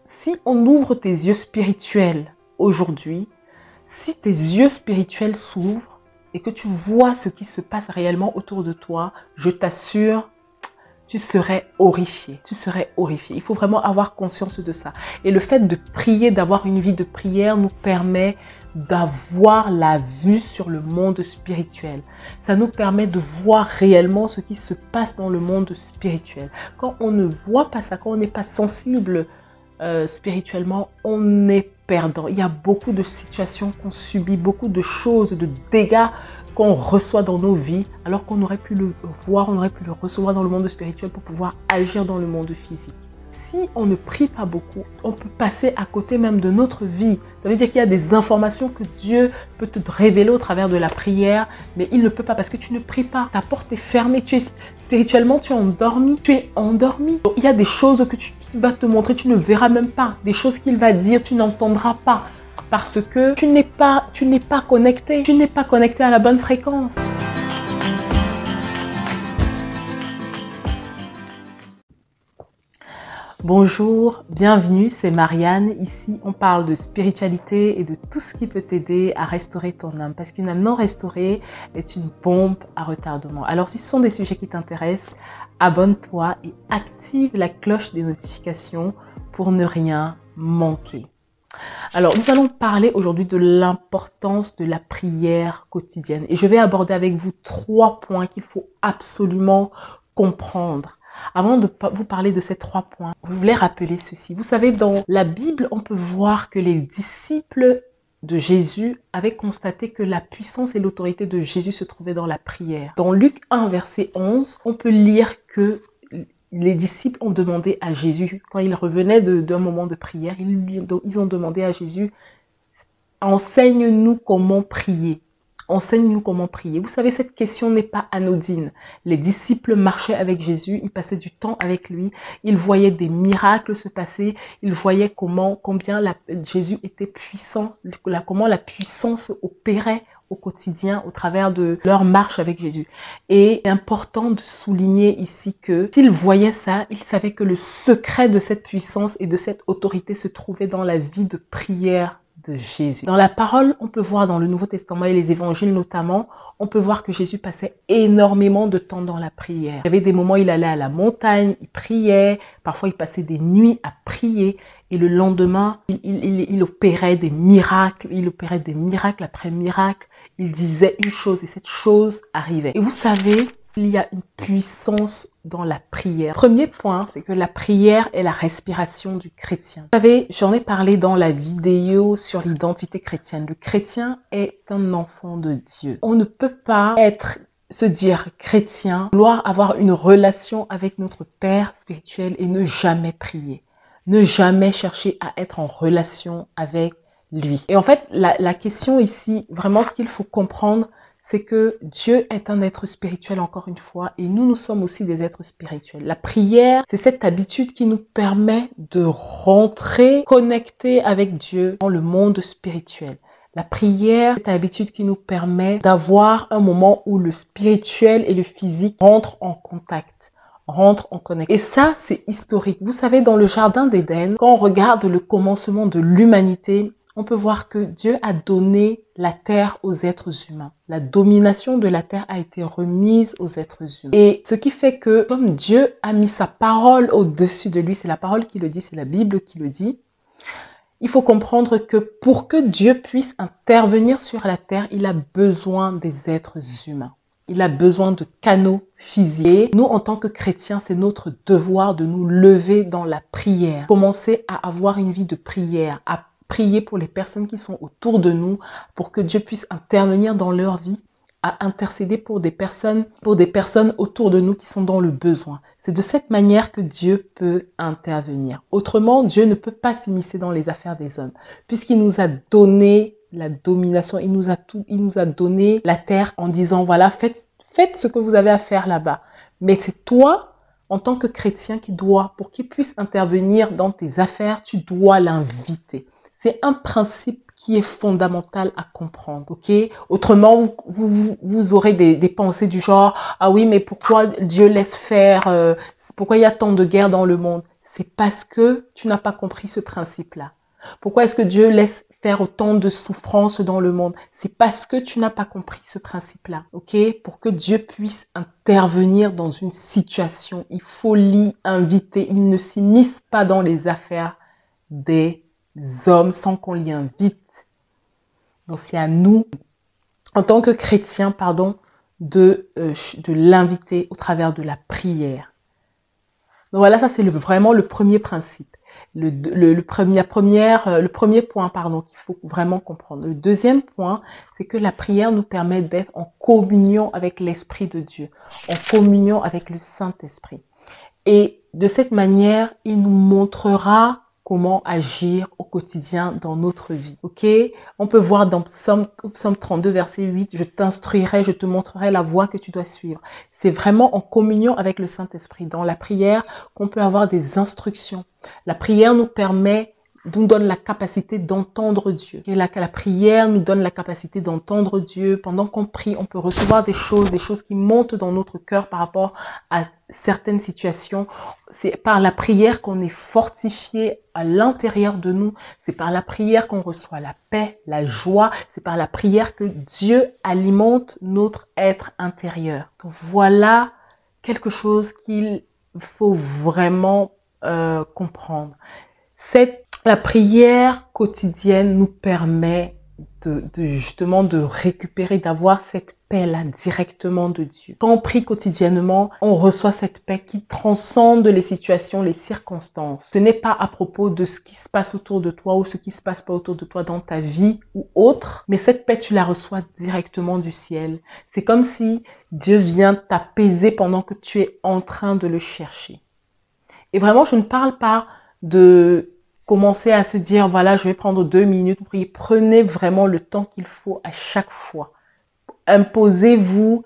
si on ouvre tes yeux spirituels aujourd'hui, si tes yeux spirituels s'ouvrent et que tu vois ce qui se passe réellement autour de toi, je t'assure, tu serais horrifié. Tu serais horrifié. Il faut vraiment avoir conscience de ça. Et le fait de prier, d'avoir une vie de prière nous permet d'avoir la vue sur le monde spirituel. Ça nous permet de voir réellement ce qui se passe dans le monde spirituel. Quand on ne voit pas ça, quand on n'est pas sensible spirituellement, on est perdant. Il y a beaucoup de situations qu'on subit, beaucoup de choses, de dégâts qu'on reçoit dans nos vies, alors qu'on aurait pu le voir, on aurait pu le recevoir dans le monde spirituel pour pouvoir agir dans le monde physique. Si on ne prie pas beaucoup, on peut passer à côté même de notre vie. Ça veut dire qu'il y a des informations que Dieu peut te révéler au travers de la prière, mais il ne peut pas parce que tu ne pries pas. Ta porte est fermée, spirituellement, tu es endormi. Tu es endormi. Donc, il y a des choses que qu'il va te montrer, tu ne verras même pas. Des choses qu'il va dire, tu n'entendras pas. Parce que tu n'es pas connecté. Tu n'es pas connecté à la bonne fréquence. Bonjour, bienvenue, c'est Marianne. Ici, on parle de spiritualité et de tout ce qui peut t'aider à restaurer ton âme. Parce qu'une âme non restaurée est une bombe à retardement. Alors, si ce sont des sujets qui t'intéressent, abonne-toi et active la cloche des notifications pour ne rien manquer. Alors, nous allons parler aujourd'hui de l'importance de la prière quotidienne. Et je vais aborder avec vous 3 points qu'il faut absolument comprendre. Avant de vous parler de ces 3 points, je voulais rappeler ceci. Vous savez, dans la Bible, on peut voir que les disciples de Jésus avaient constaté que la puissance et l'autorité de Jésus se trouvaient dans la prière. Dans Luc 1, verset 11, on peut lire que les disciples ont demandé à Jésus, quand ils revenaient d'un moment de prière, ils ont demandé à Jésus, enseigne-nous comment prier. Enseigne-nous comment prier. Vous savez, cette question n'est pas anodine. Les disciples marchaient avec Jésus, ils passaient du temps avec lui, ils voyaient des miracles se passer, ils voyaient combien Jésus était puissant, comment la puissance opérait au quotidien au travers de leur marche avec Jésus. Et c'est important de souligner ici que s'ils voyaient ça, ils savaient que le secret de cette puissance et de cette autorité se trouvait dans la vie de prière de Jésus. Dans la parole, on peut voir dans le Nouveau Testament et les évangiles notamment, on peut voir que Jésus passait énormément de temps dans la prière. Il y avait des moments où il allait à la montagne, il priait, parfois il passait des nuits à prier et le lendemain, il opérait des miracles, après miracle. Il disait une chose et cette chose arrivait. Et vous savez, il y a une puissance dans la prière. Premier point, c'est que la prière est la respiration du chrétien. Vous savez, j'en ai parlé dans la vidéo sur l'identité chrétienne. Le chrétien est un enfant de Dieu. On ne peut pas se dire chrétien, vouloir avoir une relation avec notre Père spirituel et ne jamais prier. Ne jamais chercher à être en relation avec lui. Et en fait, la question ici, vraiment ce qu'il faut comprendre, c'est que Dieu est un être spirituel encore une fois et nous sommes aussi des êtres spirituels. La prière, c'est cette habitude qui nous permet de rentrer connectés avec Dieu dans le monde spirituel. La prière, c'est une habitude qui nous permet d'avoir un moment où le spirituel et le physique rentrent en contact, rentrent en connexion. Et ça, c'est historique. Vous savez, dans le jardin d'Éden, quand on regarde le commencement de l'humanité, on peut voir que Dieu a donné la terre aux êtres humains. La domination de la terre a été remise aux êtres humains. Et ce qui fait que, comme Dieu a mis sa parole au-dessus de lui, c'est la parole qui le dit, c'est la Bible qui le dit, il faut comprendre que pour que Dieu puisse intervenir sur la terre, il a besoin des êtres humains. Il a besoin de canaux physiques. Et nous, en tant que chrétiens, c'est notre devoir de nous lever dans la prière. Commencer à avoir une vie de prière, à prier pour les personnes qui sont autour de nous, pour que Dieu puisse intervenir dans leur vie, à intercéder pour des personnes autour de nous qui sont dans le besoin. C'est de cette manière que Dieu peut intervenir. Autrement, Dieu ne peut pas s'immiscer dans les affaires des hommes, puisqu'il nous a donné la domination, il nous a donné la terre en disant, voilà, faites ce que vous avez à faire là-bas. Mais c'est toi, en tant que chrétien, pour qu'il puisse intervenir dans tes affaires, tu dois l'inviter. C'est un principe qui est fondamental à comprendre, ok? Autrement, vous aurez des pensées du genre, ah oui, mais pourquoi Dieu laisse faire, pourquoi il y a tant de guerres dans le monde? C'est parce que tu n'as pas compris ce principe-là. Pourquoi est-ce que Dieu laisse faire autant de souffrances dans le monde? C'est parce que tu n'as pas compris ce principe-là, ok? Pour que Dieu puisse intervenir dans une situation, il faut l'y inviter. Il ne s'immisce pas dans les affaires des hommes sans qu'on l'y invite. Donc c'est à nous, en tant que chrétiens, de l'inviter au travers de la prière. Donc voilà, ça c'est vraiment le premier principe. Le premier point qu'il faut vraiment comprendre. Le deuxième point, c'est que la prière nous permet d'être en communion avec l'Esprit de Dieu, en communion avec le Saint-Esprit. Et de cette manière, il nous montrera comment agir au quotidien dans notre vie. Ok? On peut voir dans Psaume 32, verset 8, je t'instruirai, je te montrerai la voie que tu dois suivre. C'est vraiment en communion avec le Saint-Esprit, dans la prière, qu'on peut avoir des instructions. La prière nous donne la capacité d'entendre Dieu. Et la prière nous donne la capacité d'entendre Dieu. Pendant qu'on prie, on peut recevoir des choses qui montent dans notre cœur par rapport à certaines situations. C'est par la prière qu'on est fortifié à l'intérieur de nous. C'est par la prière qu'on reçoit la paix, la joie. C'est par la prière que Dieu alimente notre être intérieur. Donc voilà quelque chose qu'il faut vraiment comprendre. La prière quotidienne nous permet justement de récupérer, d'avoir cette paix-là directement de Dieu. Quand on prie quotidiennement, on reçoit cette paix qui transcende les situations, les circonstances. Ce n'est pas à propos de ce qui se passe autour de toi ou ce qui se passe pas autour de toi dans ta vie ou autre, mais cette paix, tu la reçois directement du ciel. C'est comme si Dieu vient t'apaiser pendant que tu es en train de le chercher. Et vraiment, je ne parle pas de commencer à se dire, voilà, je vais prendre 2 minutes pour prier. Prenez vraiment le temps qu'il faut à chaque fois. Imposez-vous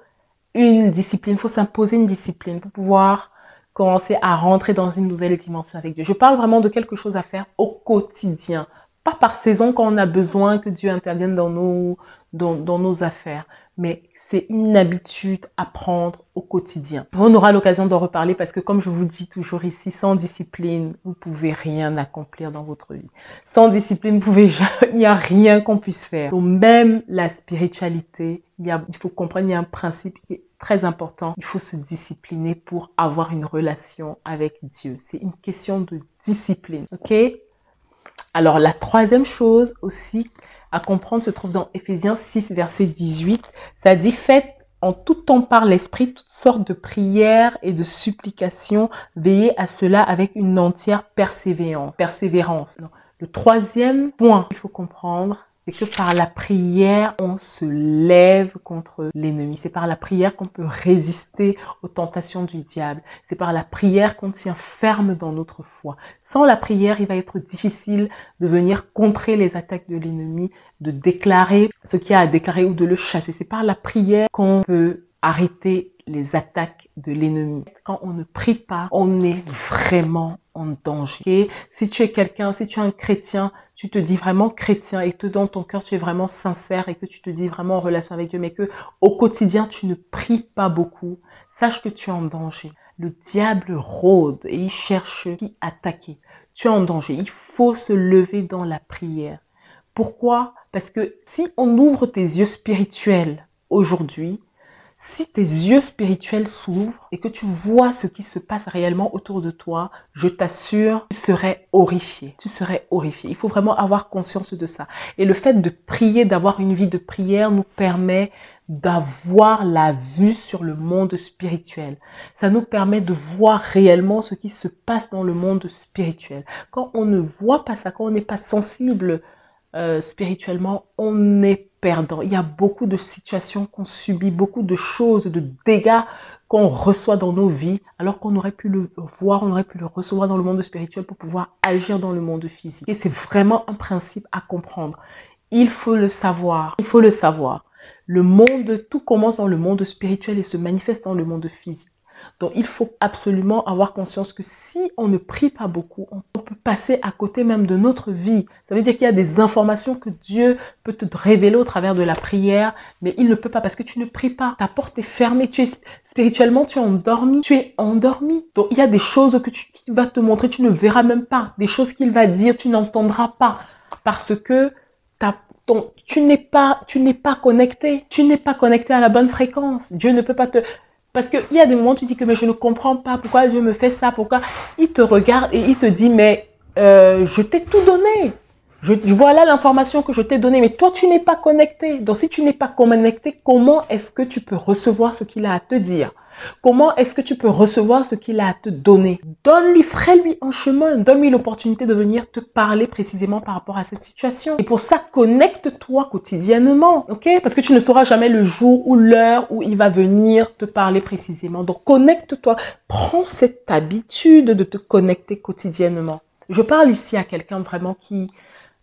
une discipline. Il faut s'imposer une discipline pour pouvoir commencer à rentrer dans une nouvelle dimension avec Dieu. Je parle vraiment de quelque chose à faire au quotidien. Pas par saison quand on a besoin que Dieu intervienne dans nos affaires. Mais c'est une habitude à prendre au quotidien. On aura l'occasion d'en reparler parce que comme je vous dis toujours ici, sans discipline, vous pouvez rien accomplir dans votre vie. Sans discipline, il n'y a rien qu'on puisse faire. Donc même la spiritualité, il faut comprendre, il y a un principe qui est très important. Il faut se discipliner pour avoir une relation avec Dieu. C'est une question de discipline, ok? Alors la troisième chose aussi à comprendre se trouve dans Éphésiens 6, verset 18. Ça dit, faites en tout temps par l'Esprit toutes sortes de prières et de supplications. Veillez à cela avec une entière persévérance. Le troisième point qu'il faut comprendre, c'est que par la prière, on se lève contre l'ennemi. C'est par la prière qu'on peut résister aux tentations du diable. C'est par la prière qu'on tient ferme dans notre foi. Sans la prière, il va être difficile de venir contrer les attaques de l'ennemi, de déclarer ce qu'il y a à déclarer ou de le chasser. C'est par la prière qu'on peut arrêter les attaques de l'ennemi. Quand on ne prie pas, on est vraiment en danger. Okay? Si tu es un chrétien, tu te dis vraiment chrétien et que dans ton cœur tu es vraiment sincère et que tu te dis vraiment en relation avec Dieu, mais que au quotidien tu ne pries pas beaucoup, sache que tu es en danger. Le diable rôde et il cherche qui attaquer. Tu es en danger. Il faut se lever dans la prière. Pourquoi? Parce que si on ouvre tes yeux spirituels aujourd'hui, si tes yeux spirituels s'ouvrent et que tu vois ce qui se passe réellement autour de toi, je t'assure, tu serais horrifié. Tu serais horrifié. Il faut vraiment avoir conscience de ça. Et le fait de prier, d'avoir une vie de prière nous permet d'avoir la vue sur le monde spirituel. Ça nous permet de voir réellement ce qui se passe dans le monde spirituel. Quand on ne voit pas ça, quand on n'est pas sensible spirituellement, on est perdant. Il y a beaucoup de situations qu'on subit, beaucoup de choses, de dégâts qu'on reçoit dans nos vies, alors qu'on aurait pu le voir, on aurait pu le recevoir dans le monde spirituel pour pouvoir agir dans le monde physique. Et c'est vraiment un principe à comprendre. Il faut le savoir. Il faut le savoir. Le monde, tout commence dans le monde spirituel et se manifeste dans le monde physique. Donc, il faut absolument avoir conscience que si on ne prie pas beaucoup, on peut passer à côté même de notre vie. Ça veut dire qu'il y a des informations que Dieu peut te révéler au travers de la prière, mais il ne peut pas parce que tu ne pries pas. Ta porte est fermée, spirituellement, tu es endormi. Tu es endormi. Donc, il y a des choses que qu'il va te montrer, tu ne verras même pas. Des choses qu'il va dire, tu n'entendras pas. Parce que tu n'es pas connecté. Tu n'es pas connecté à la bonne fréquence. Dieu ne peut pas te... Parce qu'il y a des moments où tu dis que mais je ne comprends pas pourquoi Dieu me fait ça, pourquoi il te regarde et il te dit mais je t'ai tout donné. Voilà l'information que je t'ai donnée, mais toi tu n'es pas connecté. Donc si tu n'es pas connecté, comment est-ce que tu peux recevoir ce qu'il a à te dire? Comment est-ce que tu peux recevoir ce qu'il a à te donner? Donne-lui, ferai-lui un chemin, donne-lui l'opportunité de venir te parler précisément par rapport à cette situation. Et pour ça, connecte-toi quotidiennement, ok? Parce que tu ne sauras jamais le jour ou l'heure où il va venir te parler précisément. Donc, connecte-toi. Prends cette habitude de te connecter quotidiennement. Je parle ici à quelqu'un vraiment qui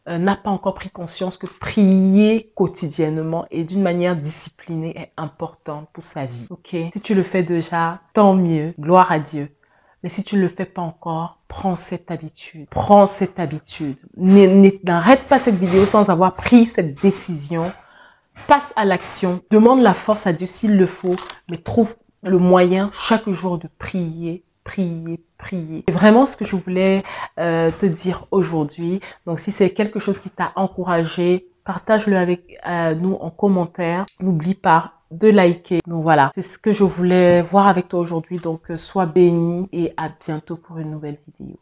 n'a pas encore pris conscience que prier quotidiennement et d'une manière disciplinée est importante pour sa vie. Ok? Si tu le fais déjà, tant mieux, gloire à Dieu. Mais si tu ne le fais pas encore, prends cette habitude. Prends cette habitude. N'arrête pas cette vidéo sans avoir pris cette décision. Passe à l'action. Demande la force à Dieu s'il le faut, mais trouve le moyen chaque jour de prier. Prier. C'est vraiment ce que je voulais te dire aujourd'hui. Donc, si c'est quelque chose qui t'a encouragé, partage-le avec nous en commentaire. N'oublie pas de liker. Donc, voilà, c'est ce que je voulais voir avec toi aujourd'hui. Donc, sois béni et à bientôt pour une nouvelle vidéo.